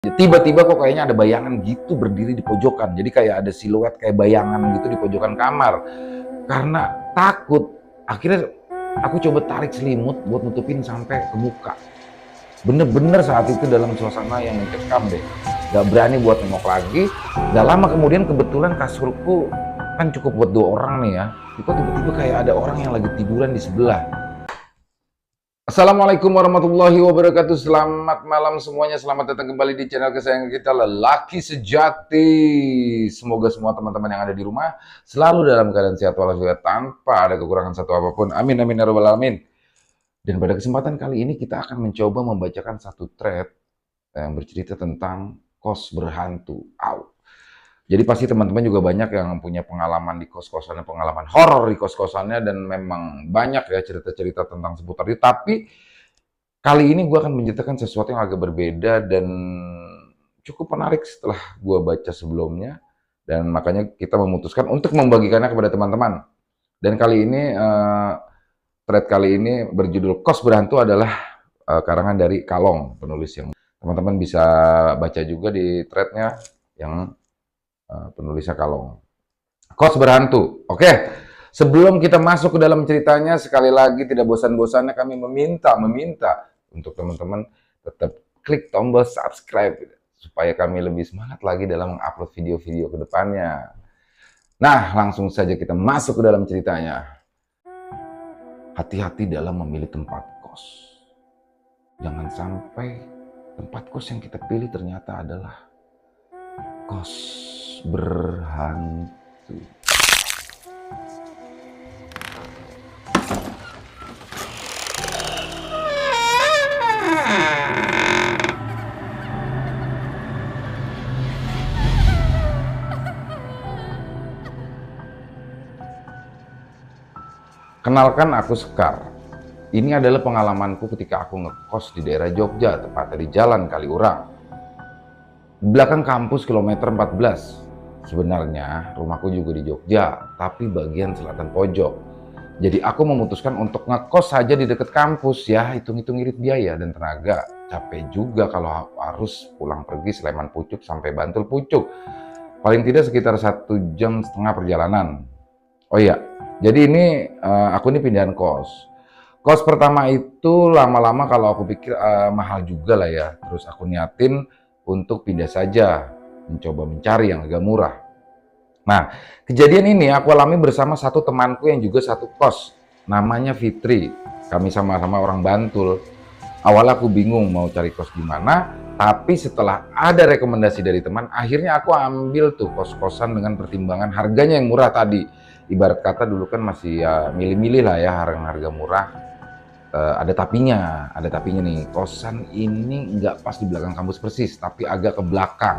Tiba-tiba kok kayaknya ada bayangan gitu berdiri di pojokan. Jadi kayak ada siluet kayak bayangan gitu di pojokan kamar. Karena takut, akhirnya aku coba tarik selimut buat nutupin sampai ke muka. Bener-bener saat itu dalam suasana yang mencekam deh. Gak berani buat nengok lagi. Gak lama kemudian kebetulan kasurku kan cukup buat 2 orang nih ya. Kok tiba-tiba kayak ada orang yang lagi tiduran di sebelah. Assalamualaikum warahmatullahi wabarakatuh. Selamat malam semuanya. Selamat datang kembali di channel kesayangan kita, Lelaki Sejati. Semoga semua teman-teman yang ada di rumah selalu dalam keadaan sehat walafiat tanpa ada kekurangan satu apapun. Amin amin ya rabbal alamin. Dan pada kesempatan kali ini kita akan mencoba membacakan satu thread yang bercerita tentang kos berhantu. Jadi pasti teman-teman juga banyak yang punya pengalaman di kos-kosannya, pengalaman horor di kos-kosannya, dan memang banyak ya cerita-cerita tentang seputar itu. Tapi kali ini gue akan menceritakan sesuatu yang agak berbeda dan cukup menarik setelah gue baca sebelumnya. Dan makanya kita memutuskan untuk membagikannya kepada teman-teman. Dan kali ini, thread kali ini berjudul Kos Berhantu adalah karangan dari Kalong, penulis yang teman-teman bisa baca juga di threadnya yang penulisnya Kalong. Kos Berhantu. Oke, sebelum kita masuk ke dalam ceritanya, sekali lagi tidak bosan-bosannya kami meminta untuk teman-teman tetap klik tombol subscribe supaya kami lebih semangat lagi dalam mengupload video-video ke depannya. Nah, langsung saja kita masuk ke dalam ceritanya. Hati-hati dalam memilih tempat kos. Jangan sampai tempat kos yang kita pilih ternyata adalah kos berhantu. Kenalkan, aku Sekar. Ini adalah pengalamanku ketika aku ngekos di daerah Jogja, tepatnya di Jalan Kaliurang. Di belakang kampus kilometer 14. Sebenarnya rumahku juga di Jogja, tapi bagian selatan pojok. Jadi aku memutuskan untuk ngekos saja di dekat kampus ya, hitung-hitung irit biaya dan tenaga. Capek juga kalau harus pulang pergi Sleman Pucuk sampai Bantul Pucuk. Paling tidak sekitar 1,5 jam perjalanan. Oh iya, jadi ini aku ini pindahan kos. Kos pertama itu lama-lama kalau aku pikir mahal juga lah ya. Terus aku niatin untuk pindah saja, mencoba mencari yang agak murah. Nah, kejadian ini aku alami bersama satu temanku yang juga satu kos, namanya Fitri. Kami sama-sama orang Bantul. Awalnya aku bingung mau cari kos di mana, tapi setelah ada rekomendasi dari teman, akhirnya aku ambil tuh kos-kosan dengan pertimbangan harganya yang murah tadi. Ibarat kata dulu kan masih ya milih-milih lah ya harga murah. Ada tapinya nih, kosan ini nggak pas di belakang kampus persis, tapi agak ke belakang.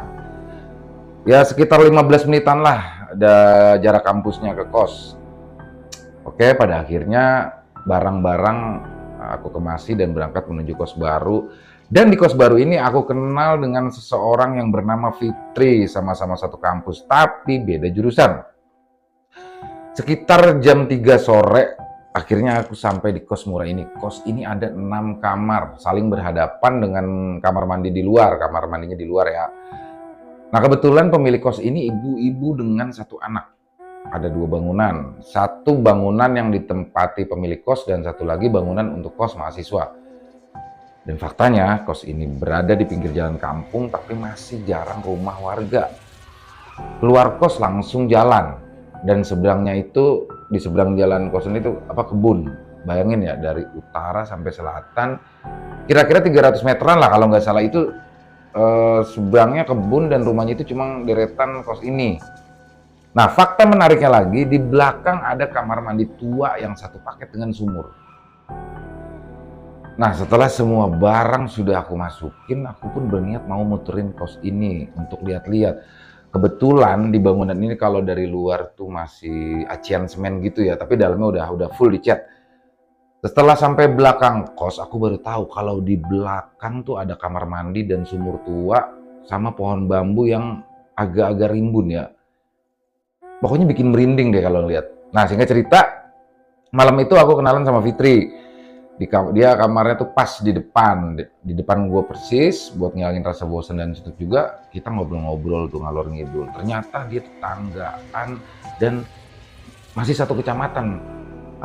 Ya sekitar 15 menitan lah ada jarak kampusnya ke kos. Oke, pada akhirnya barang-barang aku kemasi dan berangkat menuju kos baru. Dan di kos baru ini aku kenal dengan seseorang yang bernama Fitri, sama-sama satu kampus, tapi beda jurusan. Sekitar jam 3 sore, akhirnya aku sampai di kos murah ini. Kos ini ada 6 kamar, saling berhadapan dengan kamar mandi di luar. Kamar mandinya di luar ya. Nah kebetulan pemilik kos ini ibu-ibu dengan satu anak. Ada 2 bangunan. Satu bangunan yang ditempati pemilik kos dan satu lagi bangunan untuk kos mahasiswa. Dan faktanya kos ini berada di pinggir jalan kampung tapi masih jarang rumah warga. Keluar kos langsung jalan. Dan seberangnya itu, di seberang jalan kosan itu kebun. Bayangin ya, dari utara sampai selatan kira-kira 300 meteran lah kalau nggak salah itu. Seberangnya kebun dan rumahnya itu cuma deretan kos ini. Nah fakta menariknya lagi, di belakang ada kamar mandi tua yang satu paket dengan sumur. Nah setelah semua barang sudah aku masukin, aku pun berniat mau muterin kos ini untuk lihat-lihat. Kebetulan di bangunan ini kalau dari luar tuh masih acian semen gitu ya, tapi dalamnya udah full dicat. Setelah sampai belakang kos, aku baru tahu kalau di belakang tuh ada kamar mandi dan sumur tua sama pohon bambu yang agak-agak rimbun ya. Pokoknya bikin merinding deh kalau lihat. Nah, singkat cerita, malam itu aku kenalan sama Fitri. Dia kamarnya tuh pas di depan gue persis, buat ngilangin rasa bosan dan suntuk juga. Kita ngobrol-ngobrol tuh ngalor ngidul. Ternyata dia tetanggaan dan masih satu kecamatan.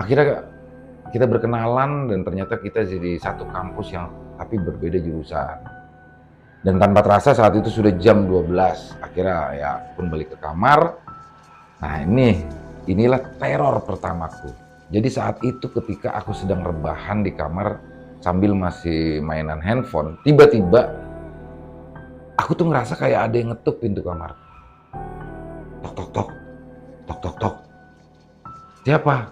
Akhirnya kita berkenalan dan ternyata kita jadi satu kampus yang tapi berbeda jurusan. Dan tanpa terasa saat itu sudah jam 12. Akhirnya ya pun balik ke kamar. Nah inilah teror pertamaku. Jadi saat itu ketika aku sedang rebahan di kamar sambil masih mainan handphone, tiba-tiba aku tuh ngerasa kayak ada yang ngetuk pintu kamar. Tok tok tok, tok tok tok. Siapa?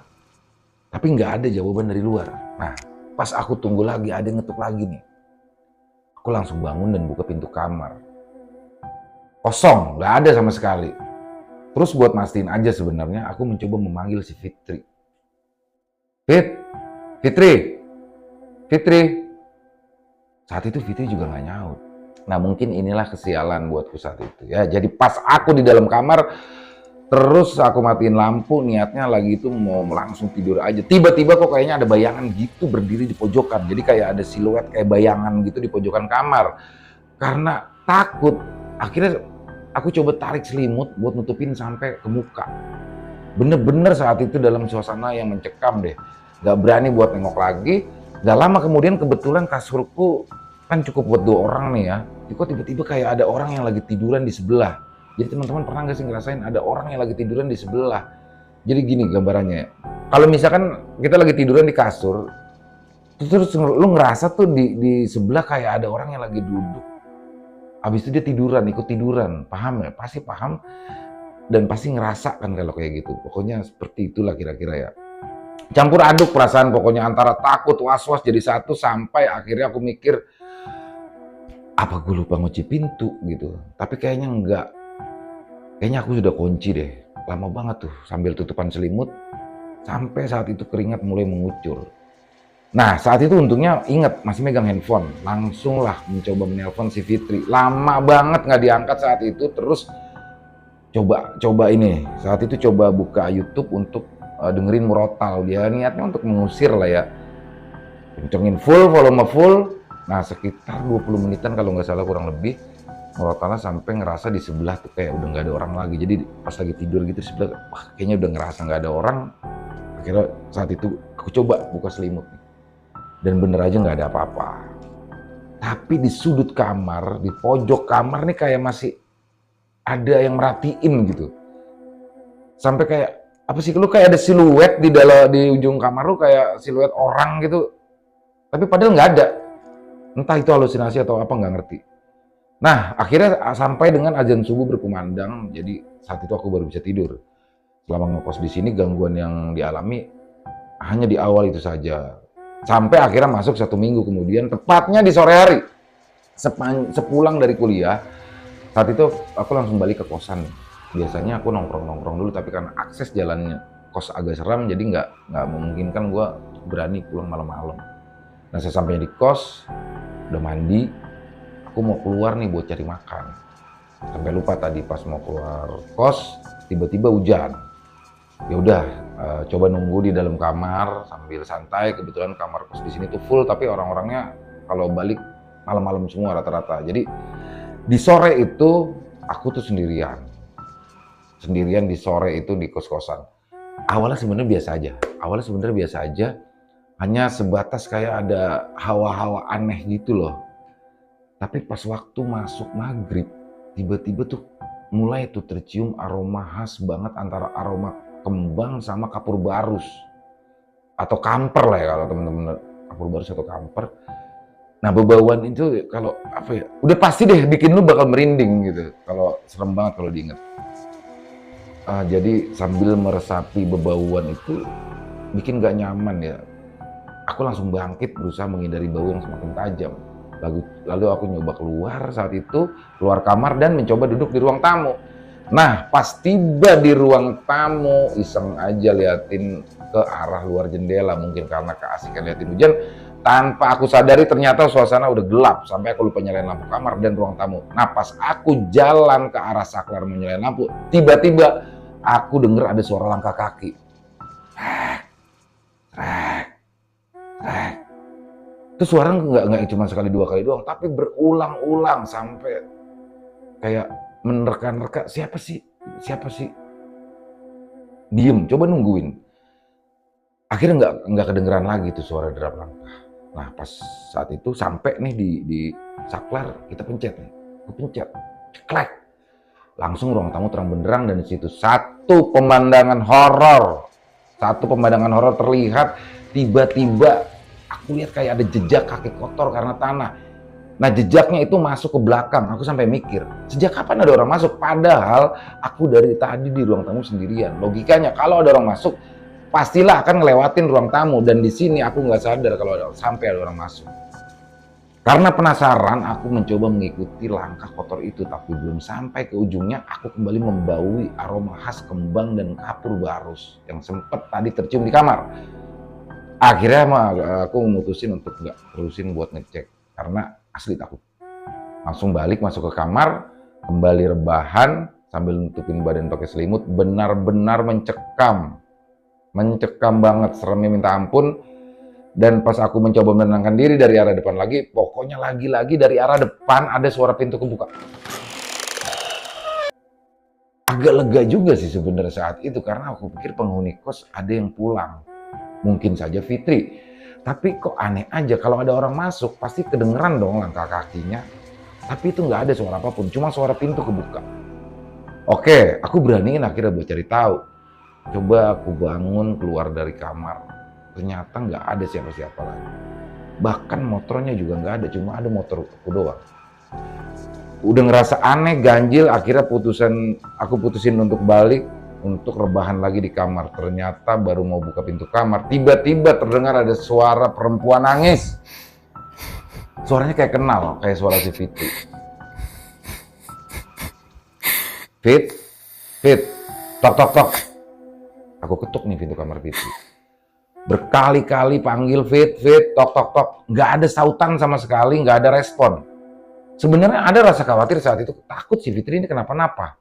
Tapi nggak ada jawaban dari luar. Nah, pas aku tunggu lagi ada yang ngetuk lagi nih. Aku langsung bangun dan buka pintu kamar. Kosong, nggak ada sama sekali. Terus buat mastiin aja sebenarnya aku mencoba memanggil si Fitri. Fitri. Saat itu Fitri juga nggak nyaut. Nah mungkin inilah kesialan buatku saat itu ya. Jadi pas aku di dalam kamar, terus aku matiin lampu, niatnya lagi itu mau langsung tidur aja. Tiba-tiba kok kayaknya ada bayangan gitu berdiri di pojokan. Jadi kayak ada siluet kayak bayangan gitu di pojokan kamar. Karena takut, akhirnya aku coba tarik selimut buat nutupin sampai ke muka. Bener-bener saat itu dalam suasana yang mencekam deh. Gak berani buat nengok lagi. Gak lama kemudian kebetulan kasurku kan cukup buat 2 orang nih ya. Kok tiba-tiba kayak ada orang yang lagi tiduran di sebelah. Jadi teman-teman pernah gak sih ngerasain ada orang yang lagi tiduran di sebelah? Jadi gini gambarannya. Kalau misalkan kita lagi tiduran di kasur, terus lu ngerasa tuh di sebelah kayak ada orang yang lagi duduk. Habis itu dia tiduran, ikut tiduran. Paham ya? Pasti paham. Dan pasti ngerasa kan kalau kayak gitu. Pokoknya seperti itulah kira-kira ya. Campur aduk perasaan pokoknya antara takut, was-was jadi satu sampai akhirnya aku mikir apa gue lupa ngunci pintu gitu. Tapi kayaknya enggak. Kayaknya aku sudah kunci deh. Lama banget tuh sambil tutupan selimut sampai saat itu keringat mulai mengucur. Nah saat itu untungnya ingat masih megang handphone. Langsung lah mencoba menelpon si Fitri. Lama banget nggak diangkat saat itu. Terus coba ini. Saat itu coba buka YouTube untuk dengerin murotal. Dia niatnya untuk mengusir lah ya. Kencengin full, volume full. Nah sekitar 20 menitan kalau nggak salah kurang lebih. Murotalnya sampai ngerasa di sebelah tuh kayak udah nggak ada orang lagi. Jadi pas lagi tidur gitu di sebelah, wah kayaknya udah ngerasa nggak ada orang. Akhirnya saat itu aku coba buka selimut. Dan bener aja nggak ada apa-apa. Tapi di sudut kamar, di pojok kamar nih kayak masih ada yang merhatiin gitu. Sampai kayak apa sih, lu kayak ada siluet di ujung kamar lu kayak siluet orang gitu. Tapi padahal nggak ada. Entah itu halusinasi atau apa nggak ngerti. Nah akhirnya sampai dengan azan subuh berkumandang. Jadi saat itu aku baru bisa tidur. Selama ngekos di sini gangguan yang dialami hanya di awal itu saja. Sampai akhirnya masuk 1 minggu kemudian, tepatnya di sore hari. Sepulang dari kuliah, saat itu aku langsung balik ke kosan. Biasanya aku nongkrong dulu, tapi karena akses jalannya kos agak seram, jadi nggak memungkinkan gue berani pulang malam-malam. Nah sesampainya di kos, udah mandi, aku mau keluar nih buat cari makan. Sampai lupa tadi pas mau keluar kos, tiba-tiba hujan. Ya udah, coba nunggu di dalam kamar sambil santai. Kebetulan kamar kos di sini tuh full, tapi orang-orangnya kalau balik malam-malam semua rata-rata. Jadi di sore itu aku tuh sendirian di sore itu di kos-kosan. Awalnya sebenarnya biasa aja. Hanya sebatas kayak ada hawa-hawa aneh gitu loh. Tapi pas waktu masuk maghrib, tiba-tiba tuh mulai tuh tercium aroma khas banget antara aroma kembang sama kapur barus. Atau kamper lah ya kalau teman-teman, kapur barus atau kamper. Nah bebauan itu kalau apa ya, udah pasti deh bikin lu bakal merinding gitu. Kalau serem banget kalau diinget. Jadi sambil meresapi bebauan itu bikin gak nyaman ya. Aku langsung bangkit berusaha menghindari bau yang semakin tajam. Lalu aku nyoba keluar kamar dan mencoba duduk di ruang tamu. Nah pas tiba di ruang tamu, iseng aja liatin ke arah luar jendela. Mungkin karena keasikan liatin hujan, tanpa aku sadari ternyata suasana udah gelap. Sampai aku lupa nyalain lampu kamar dan ruang tamu. Nah pas aku jalan ke arah saklar mau nyalain lampu, tiba-tiba aku denger ada suara langkah kaki. Itu suara nggak cuma sekali dua kali doang, tapi berulang-ulang sampai kayak menerka-nerka, siapa sih? Siapa sih? Diem, coba nungguin. Akhirnya nggak kedengeran lagi tuh suara derap langkah. Nah pas saat itu sampai nih di saklar, kita pencet nih, aku pencet, ceklek, langsung ruang tamu terang benderang dan di situ satu pemandangan horor terlihat. Tiba-tiba aku lihat kayak ada jejak kaki kotor karena tanah. Nah jejaknya itu masuk ke belakang. Aku sampai mikir, sejak kapan ada orang masuk? Padahal aku dari tadi di ruang tamu sendirian. Logikanya kalau ada orang masuk, pastilah akan ngelewatin ruang tamu. Dan di sini aku nggak sadar kalau sampai ada orang masuk. Karena penasaran, aku mencoba mengikuti langkah kotor itu. Tapi belum sampai ke ujungnya, aku kembali membaui aroma khas kembang dan kapur barus yang sempat tadi tercium di kamar. Akhirnya aku memutusin untuk nggak terusin buat ngecek. Karena asli takut. Langsung balik masuk ke kamar, kembali rebahan sambil nutupin badan pakai selimut, benar-benar mencekam banget, seremnya minta ampun. Dan pas aku mencoba menenangkan diri dari arah depan lagi, pokoknya lagi-lagi dari arah depan ada suara pintu kebuka. Agak lega juga sih sebenarnya saat itu karena aku pikir penghuni kos ada yang pulang, mungkin saja Fitri. Tapi kok aneh aja, kalau ada orang masuk pasti kedengeran dong langkah kakinya. Tapi itu nggak ada suara apapun, cuma suara pintu kebuka. Oke, aku beraniin akhirnya buat cari tahu. Coba aku bangun keluar dari kamar, ternyata nggak ada siapa-siapa lagi. Bahkan motornya juga nggak ada, cuma ada motor aku doang. Udah ngerasa aneh, ganjil, akhirnya aku putusin untuk balik, untuk rebahan lagi di kamar. Ternyata baru mau buka pintu kamar, tiba-tiba terdengar ada suara perempuan nangis. Suaranya kayak kenal, kayak suara si Fitri. Fit, tok tok tok. Aku ketuk nih pintu kamar Fitri. Berkali-kali panggil Fit, tok tok tok. Nggak ada sautan sama sekali, nggak ada respon. Sebenarnya ada rasa khawatir saat itu, takut si Fitri ini kenapa-napa.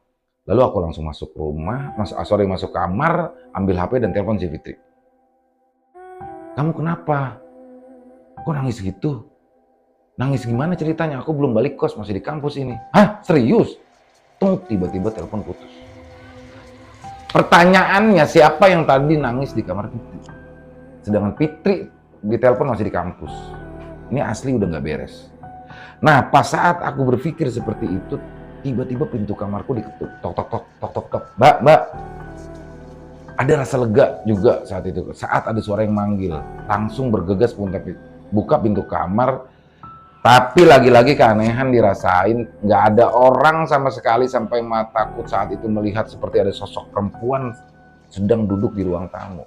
Lalu aku langsung masuk rumah, masuk kamar, ambil HP dan telepon si Fitri. Kamu kenapa? Kok nangis gitu? Nangis gimana ceritanya? Aku belum balik kos, masih di kampus ini. Hah? Serius? Tung, tiba-tiba telepon putus. Pertanyaannya, siapa yang tadi nangis di kamar Fitri? Sedangkan Fitri di telepon masih di kampus. Ini asli udah nggak beres. Nah, pas saat aku berpikir seperti itu, tiba-tiba pintu kamarku diketuk. Tok tok tok tok tok tok. Mbak. Ada rasa lega juga saat itu. Saat ada suara yang manggil, langsung bergegas buka pintu kamar. Tapi lagi-lagi keanehan dirasain, nggak ada orang sama sekali sampai mataku saat itu melihat seperti ada sosok perempuan sedang duduk di ruang tamu.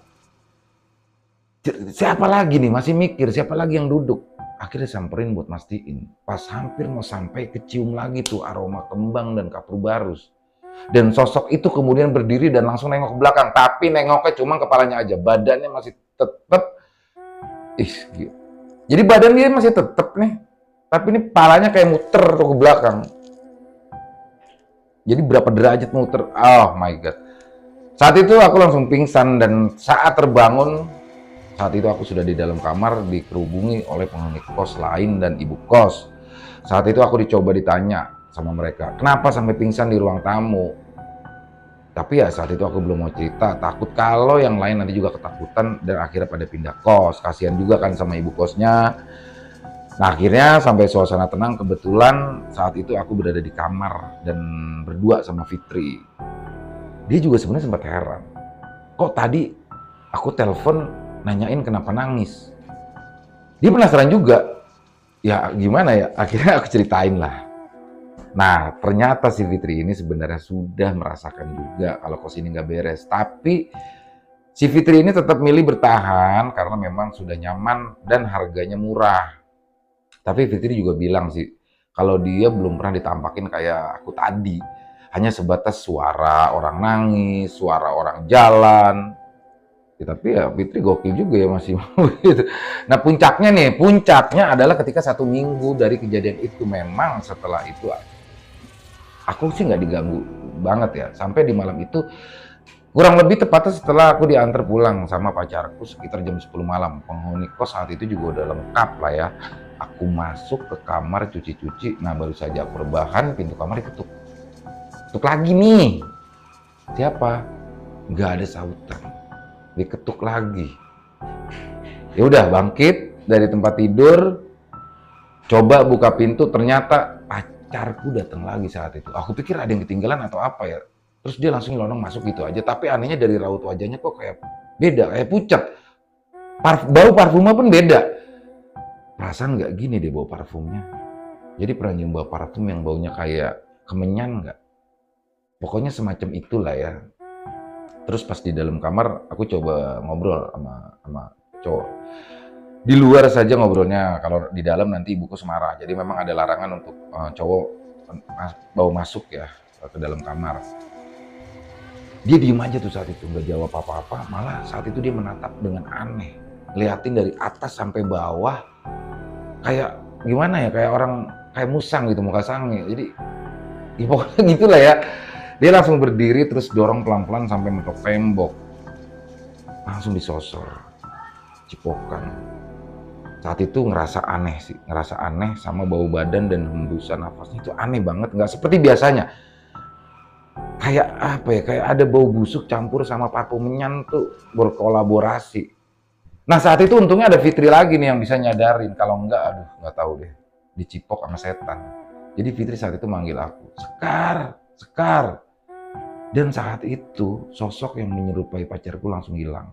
Siapa lagi nih? Masih mikir siapa lagi yang duduk. Akhirnya samperin buat mastiin. Pas hampir mau sampai, kecium lagi tuh aroma kembang dan kapur barus. Dan sosok itu kemudian berdiri dan langsung nengok ke belakang. Tapi nengoknya cuma kepalanya aja. Badannya masih tetep. Gitu. Jadi badan dia masih tetep nih. Tapi ini kepalanya kayak muter tuh ke belakang. Jadi berapa derajat muter. Oh my God. Saat itu aku langsung pingsan dan saat terbangun, saat itu aku sudah di dalam kamar dikerubungi oleh penghuni kos lain dan ibu kos. Saat itu aku dicoba ditanya sama mereka, kenapa sampai pingsan di ruang tamu? Tapi ya saat itu aku belum mau cerita, takut kalau yang lain nanti juga ketakutan dan akhirnya pada pindah kos. Kasihan juga kan sama ibu kosnya. Nah akhirnya sampai suasana tenang, kebetulan saat itu aku berada di kamar dan berdua sama Fitri. Dia juga sebenarnya sempat heran, kok tadi aku telepon nanyain kenapa nangis. Dia penasaran juga. Ya gimana ya, akhirnya aku ceritain lah. Nah ternyata si Fitri ini sebenarnya sudah merasakan juga kalau kos ini nggak beres. Tapi si Fitri ini tetap milih bertahan karena memang sudah nyaman dan harganya murah. Tapi Fitri juga bilang sih, kalau dia belum pernah ditampakin kayak aku tadi. Hanya sebatas suara orang nangis, suara orang jalan. Ya, tapi ya Fitri gokil juga ya masih gitu. Nah puncaknya adalah ketika 1 minggu dari kejadian itu. Memang setelah itu aku sih nggak diganggu banget ya. Sampai di malam itu Kurang lebih tepatnya setelah aku diantar pulang sama pacarku sekitar jam 10 malam. Penghuni kos saat itu juga udah lengkap lah ya. Aku masuk ke kamar cuci-cuci, nah baru saja aku rebahan, pintu kamar diketuk. Ketuk lagi nih. Siapa? Nggak ada sautan. Diketuk lagi. Ya udah bangkit dari tempat tidur, coba buka pintu, ternyata pacarku datang lagi saat itu. Aku pikir ada yang ketinggalan atau apa ya. Terus dia langsung nyelonong masuk gitu aja. Tapi anehnya dari raut wajahnya kok kayak beda, kayak pucat. Bau parfumnya pun beda. Perasaan nggak gini deh bau parfumnya. Jadi pernah nyoba parfum yang baunya kayak kemenyan nggak? Pokoknya semacam itulah ya. Terus pas di dalam kamar aku coba ngobrol sama cowok. Di luar saja ngobrolnya, kalau di dalam nanti ibuku semarah. Jadi memang ada larangan untuk cowok bawa masuk ya ke dalam kamar. Dia diem aja tuh saat itu, nggak jawab apa-apa. Malah saat itu dia menatap dengan aneh, liatin dari atas sampai bawah, kayak gimana ya, kayak orang kayak musang gitu muka sange. Jadi ya pokoknya gitulah ya. Dia langsung berdiri terus dorong pelan-pelan sampai mentok tembok. Langsung disosor, cipokan. Saat itu ngerasa aneh sih, ngerasa aneh sama bau badan dan hembusan nafasnya itu aneh banget, nggak seperti biasanya. Kayak apa ya, kayak ada bau busuk campur sama parfum menyan tuh berkolaborasi. Nah saat itu untungnya ada Fitri lagi nih yang bisa nyadarin, kalau enggak aduh nggak tahu deh, dicipok sama setan. Jadi Fitri saat itu manggil aku, Sekar, Sekar. Dan saat itu sosok yang menyerupai pacarku langsung hilang.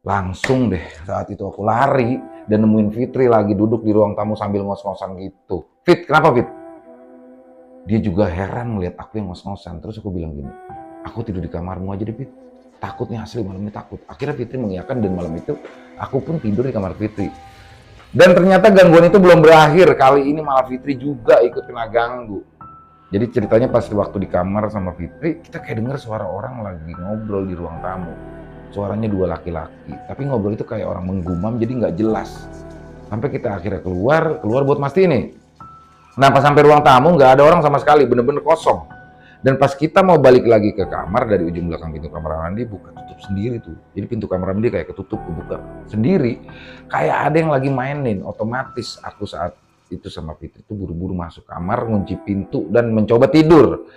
Langsung deh saat itu aku lari dan nemuin Fitri lagi duduk di ruang tamu sambil ngos-ngosan gitu. Fit, kenapa Fit? Dia juga heran melihat aku yang ngos-ngosan. Terus aku bilang gini, aku tidur di kamarmu aja deh Fit. Takutnya asli malam ini takut. Akhirnya Fitri mengiyakan dan malam itu aku pun tidur di kamar Fitri. Dan ternyata gangguan itu belum berakhir. Kali ini malah Fitri juga ikut kena ganggu. Jadi ceritanya pas waktu di kamar sama Fitri, kita kayak denger suara orang lagi ngobrol di ruang tamu. Suaranya dua laki-laki, tapi ngobrol itu kayak orang menggumam jadi nggak jelas. Sampai kita akhirnya keluar buat mastiin nih. Nah pas sampai ruang tamu nggak ada orang sama sekali, bener-bener kosong. Dan pas kita mau balik lagi ke kamar, dari ujung belakang pintu kamar mandi buka tutup sendiri tuh. Jadi pintu kamar mandi kayak ketutup, kebuka sendiri. Kayak ada yang lagi mainin, otomatis aku saat itu sama Fitri itu buru-buru masuk kamar, ngunci pintu dan mencoba tidur.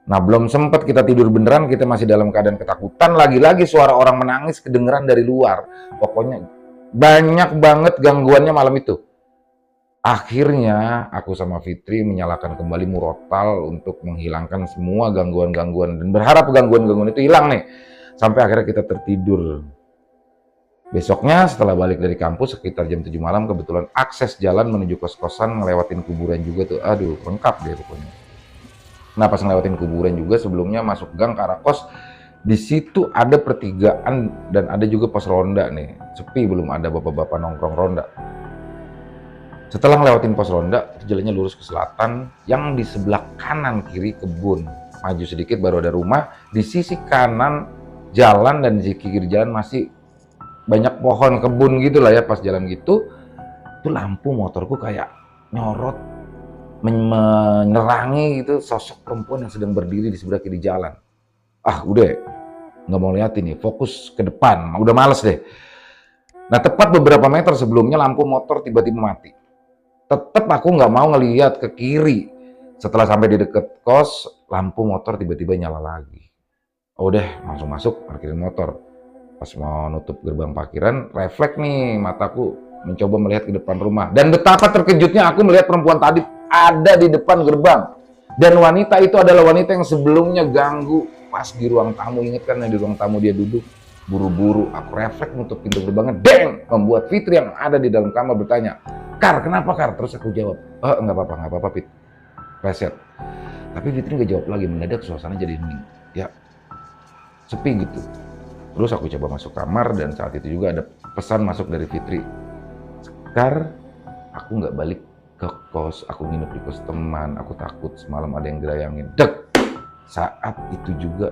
Nah belum sempat kita tidur beneran, kita masih dalam keadaan ketakutan. Lagi-lagi suara orang menangis kedengeran dari luar. Pokoknya banyak banget gangguannya malam itu. Akhirnya aku sama Fitri menyalakan kembali murotal untuk menghilangkan semua gangguan-gangguan dan berharap gangguan-gangguan itu hilang nih. Sampai akhirnya kita tertidur. Besoknya setelah balik dari kampus sekitar jam 7 malam, kebetulan akses jalan menuju kos-kosan ngelewatin kuburan juga tuh. Aduh, lengkap deh pokoknya. Nah pas ngelewatin kuburan juga sebelumnya masuk gang ke arah kos, di situ ada pertigaan dan ada juga pos ronda nih. Sepi, belum ada bapak-bapak nongkrong ronda. Setelah ngelewatin pos ronda, jalannya lurus ke selatan yang di sebelah kanan kiri kebun. Maju sedikit baru ada rumah. Di sisi kanan jalan dan di sisi kiri jalan masih banyak pohon kebun gitu lah ya. Pas jalan gitu, tuh lampu motorku kayak nyorot, menerangi gitu sosok perempuan yang sedang berdiri di sebelah kiri jalan. Ah udah, nggak mau liatin nih, fokus ke depan, udah males deh. Nah tepat beberapa meter sebelumnya lampu motor tiba-tiba mati. Tetep aku nggak mau ngeliat ke kiri. Setelah sampai di deket kos, lampu motor tiba-tiba nyala lagi. Oh udah, langsung masuk, parkirin motor. Pas mau nutup gerbang parkiran, refleks nih mataku mencoba melihat ke depan rumah. Dan betapa terkejutnya aku melihat perempuan tadi ada di depan gerbang. Dan wanita itu adalah wanita yang sebelumnya ganggu pas di ruang tamu. Ingat kan di ruang tamu dia duduk. Buru-buru aku refleks nutup pintu gerbangnya. Deng! Membuat Fitri yang ada di dalam kamar bertanya, Kar, kenapa Kar? Terus aku jawab, nggak apa-apa Fit. Reset. Tapi Fitri nggak jawab lagi. Mendadak suasana jadi hening. Ya, sepi gitu. Terus aku coba masuk kamar dan saat itu juga ada pesan masuk dari Fitri. Kar, aku nggak balik ke kos, aku nginep di kos teman, aku takut semalam ada yang dirayangin. Dek! Saat itu juga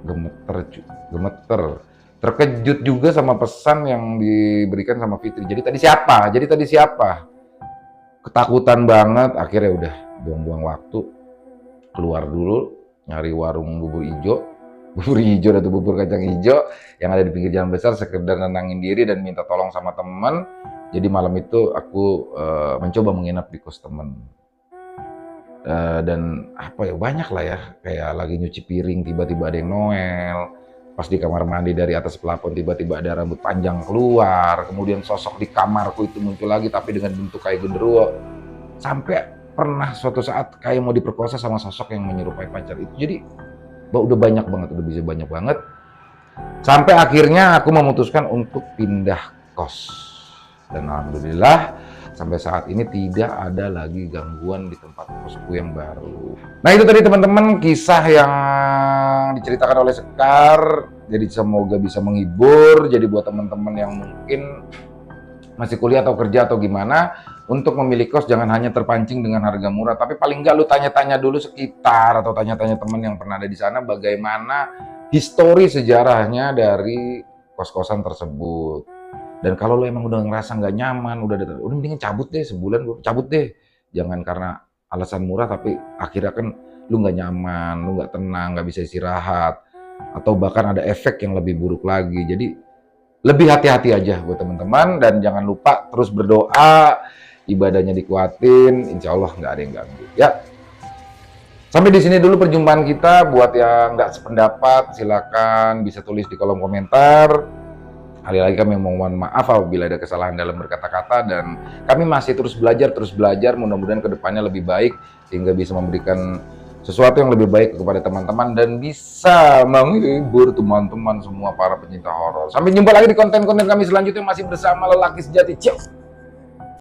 gemeter. Terkejut juga sama pesan yang diberikan sama Fitri. Jadi tadi siapa? Ketakutan banget, akhirnya udah buang-buang waktu. Keluar dulu, nyari warung bubur ijo. bubur hijau atau bubur kacang hijau yang ada di pinggir jalan besar, sekedar nenangin diri dan minta tolong sama teman. Jadi malam itu aku mencoba menginap di kos teman. Dan apa ya, banyak lah ya, kayak lagi nyuci piring tiba-tiba ada yang noel, pas di kamar mandi dari atas pelapon tiba-tiba ada rambut panjang keluar, kemudian sosok di kamarku itu muncul lagi tapi dengan bentuk kayak genderuwo, sampai pernah suatu saat kayak mau diperkosa sama sosok yang menyerupai pacar itu. Jadi udah banyak banget, udah bisa banyak banget, sampai akhirnya aku memutuskan untuk pindah kos. Dan alhamdulillah sampai saat ini tidak ada lagi gangguan di tempat kosku yang baru. Nah itu tadi teman-teman kisah yang diceritakan oleh Sekar. Jadi semoga bisa menghibur. Jadi buat teman-teman yang mungkin masih kuliah atau kerja atau gimana, untuk memilih kos jangan hanya terpancing dengan harga murah, tapi paling nggak lu tanya-tanya dulu sekitar atau tanya-tanya teman yang pernah ada di sana bagaimana histori sejarahnya dari kos-kosan tersebut. Dan kalau lo emang udah ngerasa nggak nyaman, udah mendingan cabut deh, sebulan gue cabut deh. Jangan karena alasan murah tapi akhirnya kan lu nggak nyaman, lu nggak tenang, nggak bisa istirahat, atau bahkan ada efek yang lebih buruk lagi. Jadi lebih hati-hati aja buat teman-teman, dan jangan lupa terus berdoa, ibadahnya dikuatin, insya Allah nggak ada yang ganggu. Ya, sampai di sini dulu perjumpaan kita. Buat yang nggak sependapat, silakan bisa tulis di kolom komentar. Kali lagi kami mohon maaf apabila ada kesalahan dalam berkata-kata, dan kami masih terus belajar, mudah-mudahan kedepannya lebih baik sehingga bisa memberikan sesuatu yang lebih baik kepada teman-teman dan bisa menghibur teman-teman semua para pencinta horor. Sampai jumpa lagi di konten-konten kami selanjutnya, masih bersama Lelaki Sejati. Ciao.